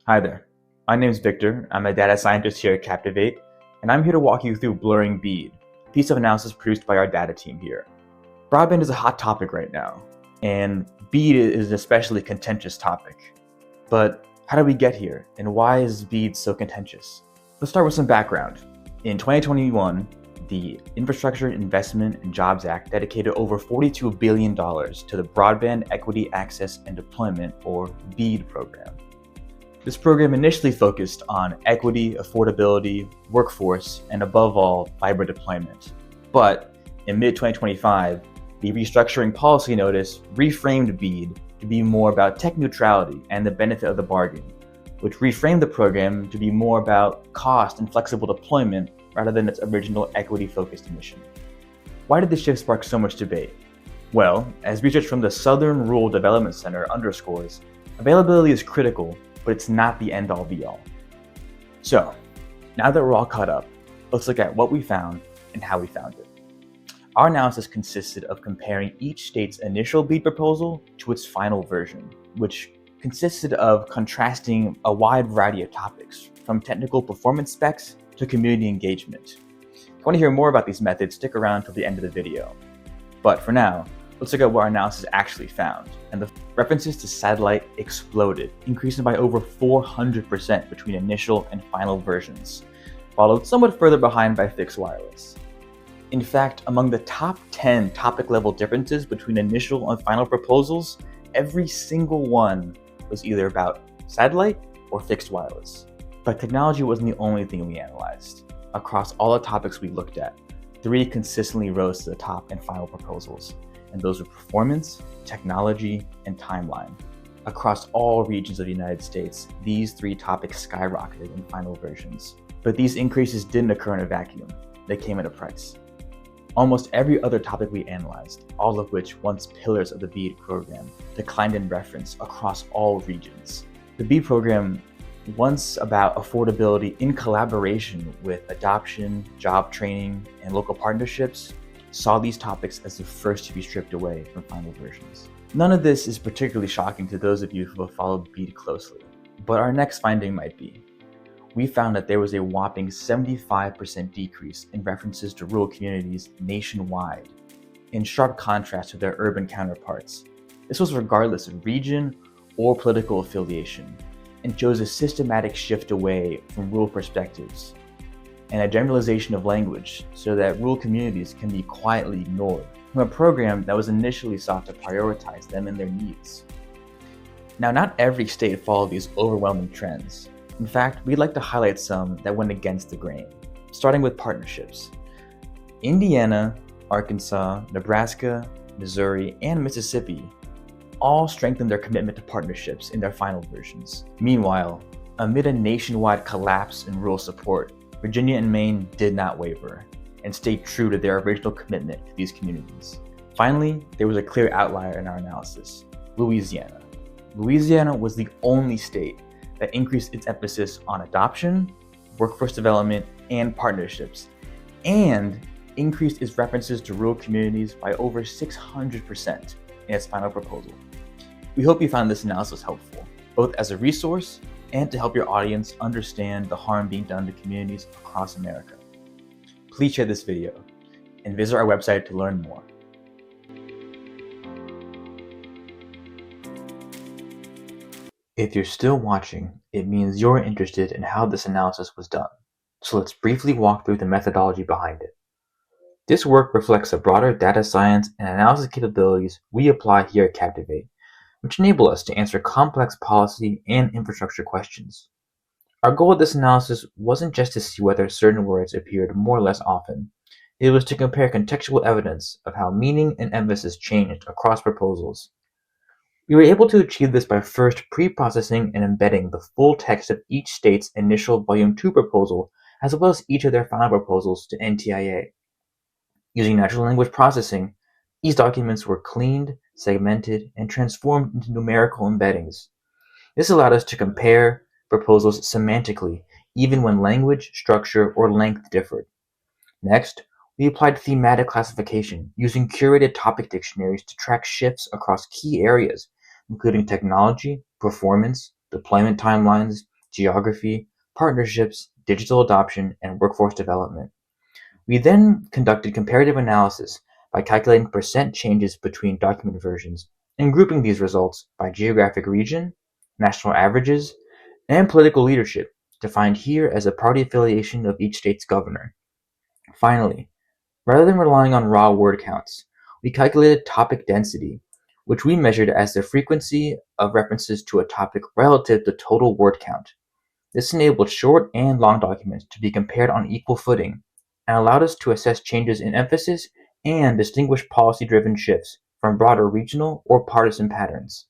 Hi there, my name is Victor. I'm a data scientist here at Captivate, and I'm here to walk you through blurring BEAD, a piece of analysis produced by our data team here. Broadband is a hot topic right now, and BEAD is an especially contentious topic. But how did we get here, and why is BEAD so contentious? Let's start with some background. In 2021, the Infrastructure Investment and Jobs Act dedicated over $42 billion to the Broadband Equity, Access, and Deployment, or BEAD program. This program initially focused on equity, affordability, workforce, and above all, fiber deployment. But in mid-2025, the restructuring policy notice reframed BEAD to be more about tech neutrality and the benefit of the bargain, which reframed the program to be more about cost and flexible deployment rather than its original equity-focused mission. Why did this shift spark so much debate? Well, as research from the Southern Rural Development Center underscores, availability is critical, but it's not the end-all be-all. So, now that we're all caught up, let's look at what we found and how we found it. Our analysis consisted of comparing each state's initial BEAD proposal to its final version, which consisted of contrasting a wide variety of topics, from technical performance specs to community engagement. If you want to hear more about these methods, stick around till the end of the video. But for now, let's look at what our analysis actually found. And the references to satellite exploded, increasing by over 400% between initial and final versions, followed somewhat further behind by fixed wireless. In fact, among the top 10 topic-level differences between initial and final proposals, every single one was either about satellite or fixed wireless. But technology wasn't the only thing we analyzed. Across all the topics we looked at, 3 consistently rose to the top in final proposals, and those were performance, technology, and timeline. Across all regions of the United States, these 3 topics skyrocketed in final versions. But these increases didn't occur in a vacuum. They came at a price. Almost every other topic we analyzed, all of which once pillars of the BEAD program, declined in reference across all regions. The BEAD program, once about affordability in collaboration with adoption, job training, and local partnerships, saw these topics as the first to be stripped away from final versions. None of this is particularly shocking to those of you who have followed BEAD closely, but our next finding might be. We found that there was a whopping 75% decrease in references to rural communities nationwide, in sharp contrast to their urban counterparts. This was regardless of region or political affiliation, and shows a systematic shift away from rural perspectives, and a generalization of language so that rural communities can be quietly ignored from a program that was initially sought to prioritize them and their needs. Now, not every state followed these overwhelming trends. In fact, we'd like to highlight some that went against the grain, starting with partnerships. Indiana, Arkansas, Nebraska, Missouri, and Mississippi all strengthened their commitment to partnerships in their final versions. Meanwhile, amid a nationwide collapse in rural support, Virginia and Maine did not waver and stayed true to their original commitment to these communities. Finally, there was a clear outlier in our analysis: Louisiana. Louisiana was the only state that increased its emphasis on adoption, workforce development, and partnerships, and increased its references to rural communities by over 600% in its final proposal. We hope you found this analysis helpful, both as a resource and to help your audience understand the harm being done to communities across America. Please share this video and visit our website to learn more. If you're still watching, it means you're interested in how this analysis was done. So let's briefly walk through the methodology behind it. This work reflects the broader data science and analysis capabilities we apply here at Captivate, which enable us to answer complex policy and infrastructure questions. Our goal with this analysis wasn't just to see whether certain words appeared more or less often. It was to compare contextual evidence of how meaning and emphasis changed across proposals. We were able to achieve this by first pre-processing and embedding the full text of each state's initial Volume 2 proposal, as well as each of their final proposals to NTIA. Using natural language processing, these documents were cleaned, segmented, and transformed into numerical embeddings. This allowed us to compare proposals semantically, even when language, structure, or length differed. Next, we applied thematic classification, using curated topic dictionaries to track shifts across key areas, including technology, performance, deployment timelines, geography, partnerships, digital adoption, and workforce development. We then conducted comparative analysis by calculating percent changes between document versions and grouping these results by geographic region, national averages, and political leadership, defined here as a party affiliation of each state's governor. Finally, rather than relying on raw word counts, we calculated topic density, which we measured as the frequency of references to a topic relative to total word count. This enabled short and long documents to be compared on equal footing and allowed us to assess changes in emphasis and distinguish policy-driven shifts from broader regional or partisan patterns.